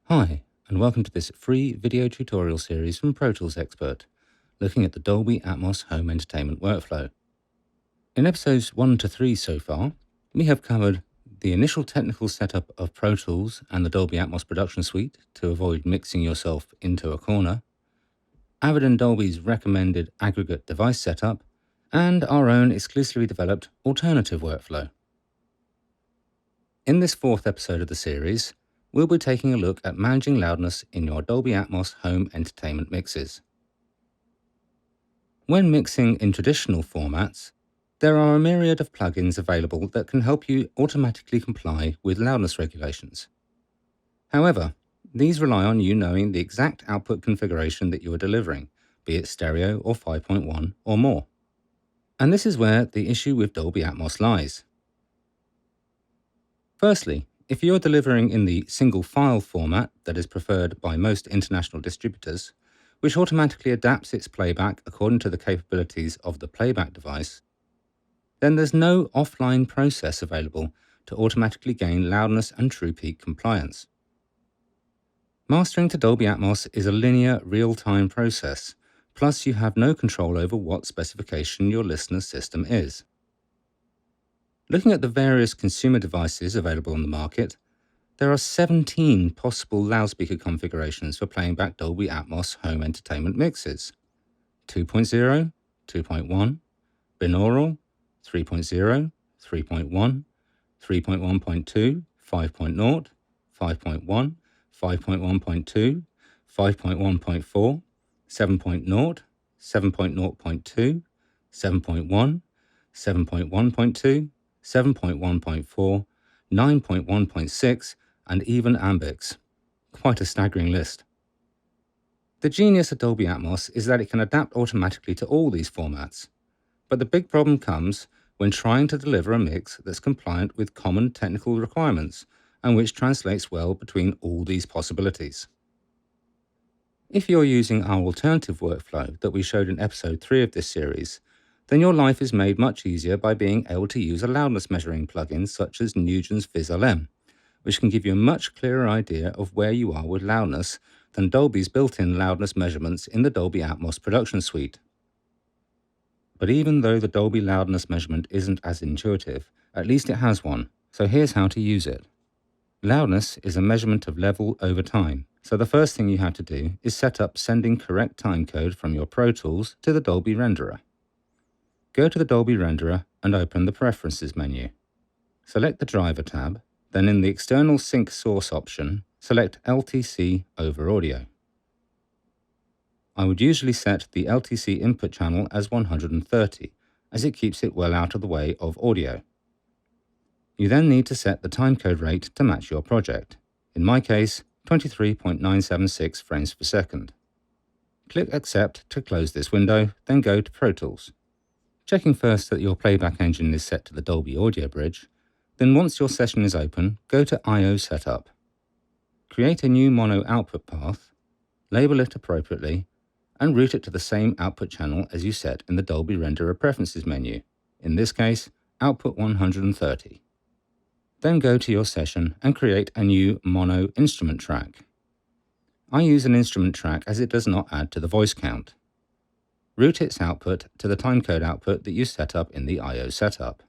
Hi, and welcome to this free video tutorial series from Pro Tools Expert, looking at the Dolby Atmos home entertainment workflow. In episodes 1 to 3 so far, we have covered the initial technical setup of Pro Tools and the Dolby Atmos production suite to avoid mixing yourself into a corner, Avid and Dolby's recommended aggregate device setup, and our own exclusively developed alternative workflow. In this fourth episode of the series, we'll be taking a look at managing loudness in your Dolby Atmos home entertainment mixes. When mixing in traditional formats, there are a myriad of plugins available that can help you automatically comply with loudness regulations. However, these rely on you knowing the exact output configuration that you are delivering, be it stereo or 5.1 or more. And this is where the issue with Dolby Atmos lies. Firstly, if you're delivering in the single file format that is preferred by most international distributors, which automatically adapts its playback according to the capabilities of the playback device, then there's no offline process available to automatically gain loudness and true peak compliance. Mastering to Dolby Atmos is a linear, real-time process, plus you have no control over what specification your listener's system is. Looking at the various consumer devices available on the market, there are 17 possible loudspeaker configurations for playing back Dolby Atmos home entertainment mixes: 2.0, 2.1, binaural, 3.0, 3.1, 3.1.2, 5.0, 5.1, 5.1.2, 5.1.4, 7.0, 7.0.2, 7.1, 7.1.2, 7.1.4, 9.1.6, and even Ambix. Quite a staggering list. The genius of Dolby Atmos is that it can adapt automatically to all these formats, but the big problem comes when trying to deliver a mix that's compliant with common technical requirements and which translates well between all these possibilities. If you're using our alternative workflow that we showed in episode 3 of this series, then your life is made much easier by being able to use a loudness measuring plugin such as Nugent's Viz-LM, which can give you a much clearer idea of where you are with loudness than Dolby's built-in loudness measurements in the Dolby Atmos production suite. But even though the Dolby loudness measurement isn't as intuitive, at least it has one, so here's how to use it. Loudness is a measurement of level over time, so the first thing you have to do is set up sending correct timecode from your Pro Tools to the Dolby renderer. Go to the Dolby renderer and open the Preferences menu. Select the Driver tab, then in the External Sync Source option, select LTC over Audio. I would usually set the LTC input channel as 130, as it keeps it well out of the way of audio. You then need to set the timecode rate to match your project, in my case 23.976 frames per second. Click Accept to close this window, then go to Pro Tools. Checking first that your playback engine is set to the Dolby Audio Bridge, then once your session is open, go to I/O Setup. Create a new mono output path, label it appropriately, and route it to the same output channel as you set in the Dolby Renderer Preferences menu, in this case, output 130. Then go to your session and create a new mono instrument track. I use an instrument track as it does not add to the voice count. Route its output to the timecode output that you set up in the I/O setup.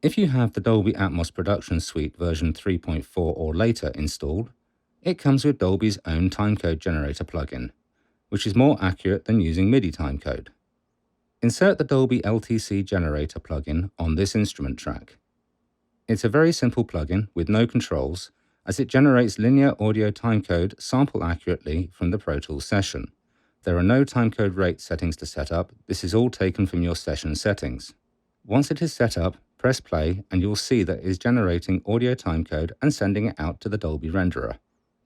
If you have the Dolby Atmos Production Suite version 3.4 or later installed, it comes with Dolby's own timecode generator plugin, which is more accurate than using MIDI timecode. Insert the Dolby LTC generator plugin on this instrument track. It's a very simple plugin with no controls, as it generates linear audio timecode sample accurately from the Pro Tools session. There are no timecode rate settings to set up. This is all taken from your session settings. Once it is set up, press play and you'll see that it is generating audio timecode and sending it out to the Dolby renderer.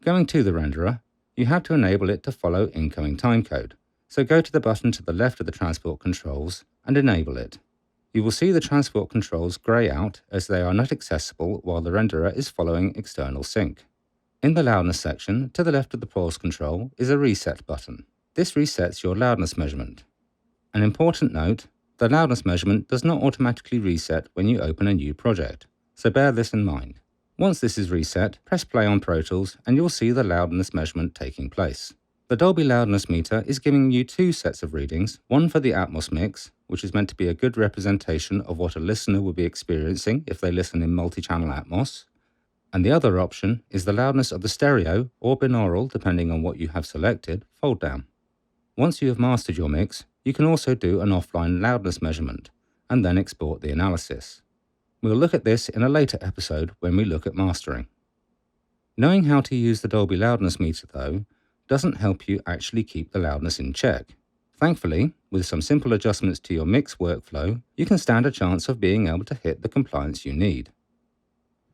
Going to the renderer, you have to enable it to follow incoming timecode. So go to the button to the left of the transport controls and enable it. You will see the transport controls grey out as they are not accessible while the renderer is following external sync. In the loudness section, to the left of the pause control is a reset button. This resets your loudness measurement. An important note, the loudness measurement does not automatically reset when you open a new project, so bear this in mind. Once this is reset, press play on Pro Tools and you'll see the loudness measurement taking place. The Dolby loudness meter is giving you two sets of readings, one for the Atmos mix, which is meant to be a good representation of what a listener will be experiencing if they listen in multi-channel Atmos, and the other option is the loudness of the stereo or binaural, depending on what you have selected, fold down. Once you have mastered your mix, you can also do an offline loudness measurement, and then export the analysis. We'll look at this in a later episode when we look at mastering. Knowing how to use the Dolby loudness meter, though, doesn't help you actually keep the loudness in check. Thankfully, with some simple adjustments to your mix workflow, you can stand a chance of being able to hit the compliance you need.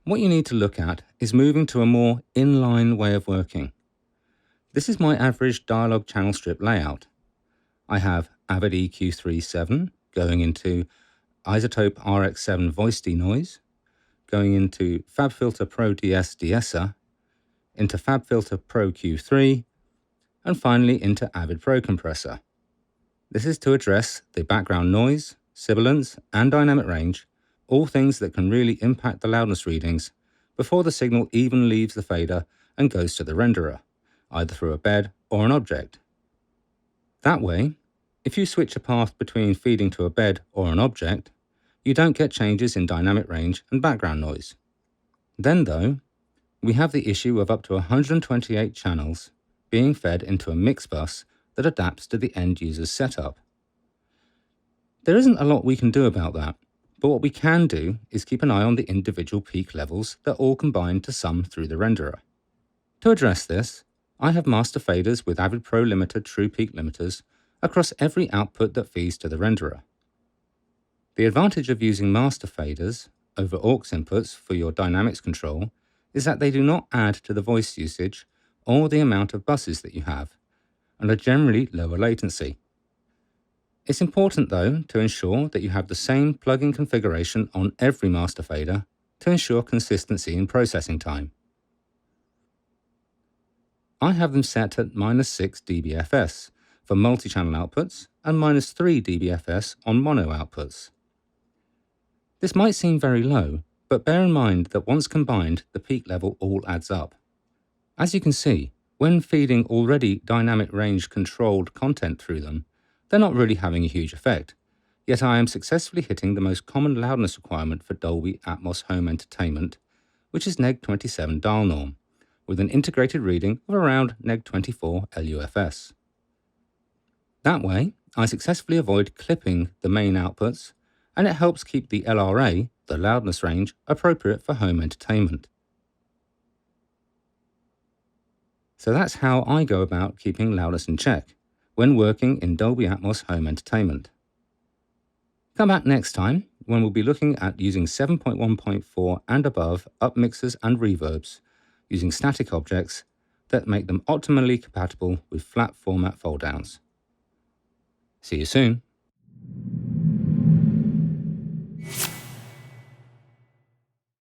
What you need to look at is moving to a more inline way of working. This is my average dialogue channel strip layout. I have Avid EQ37 going into Isotope RX7 voice denoise, going into FabFilter Pro DS deesser, into FabFilter Pro Q3, and finally into Avid Pro Compressor. This is to address the background noise, sibilance, and dynamic range, all things that can really impact the loudness readings before the signal even leaves the fader and goes to the renderer, either through a bed or an object. That way, if you switch a path between feeding to a bed or an object, you don't get changes in dynamic range and background noise. Then though, we have the issue of up to 128 channels being fed into a mix bus that adapts to the end user's setup. There isn't a lot we can do about that, but what we can do is keep an eye on the individual peak levels that all combine to sum through the renderer. To address this, I have master faders with Avid Pro Limited true peak limiters across every output that feeds to the renderer. The advantage of using master faders over aux inputs for your dynamics control is that they do not add to the voice usage or the amount of buses that you have, and are generally lower latency. It's important though to ensure that you have the same plugin configuration on every master fader to ensure consistency in processing time. I have them set at -6 dBFS for multi-channel outputs and -3 dBFS on mono outputs. This might seem very low, but bear in mind that once combined, the peak level all adds up. As you can see, when feeding already dynamic range controlled content through them, they're not really having a huge effect, yet I am successfully hitting the most common loudness requirement for Dolby Atmos home entertainment, which is neg27 dial norm, with an integrated reading of around neg24 LUFS. That way, I successfully avoid clipping the main outputs, and it helps keep the LRA, the loudness range, appropriate for home entertainment. So that's how I go about keeping loudness in check when working in Dolby Atmos home entertainment. Come back next time when we'll be looking at using 7.1.4 and above upmixers and reverbs using static objects that make them optimally compatible with flat format fold-downs. See you soon.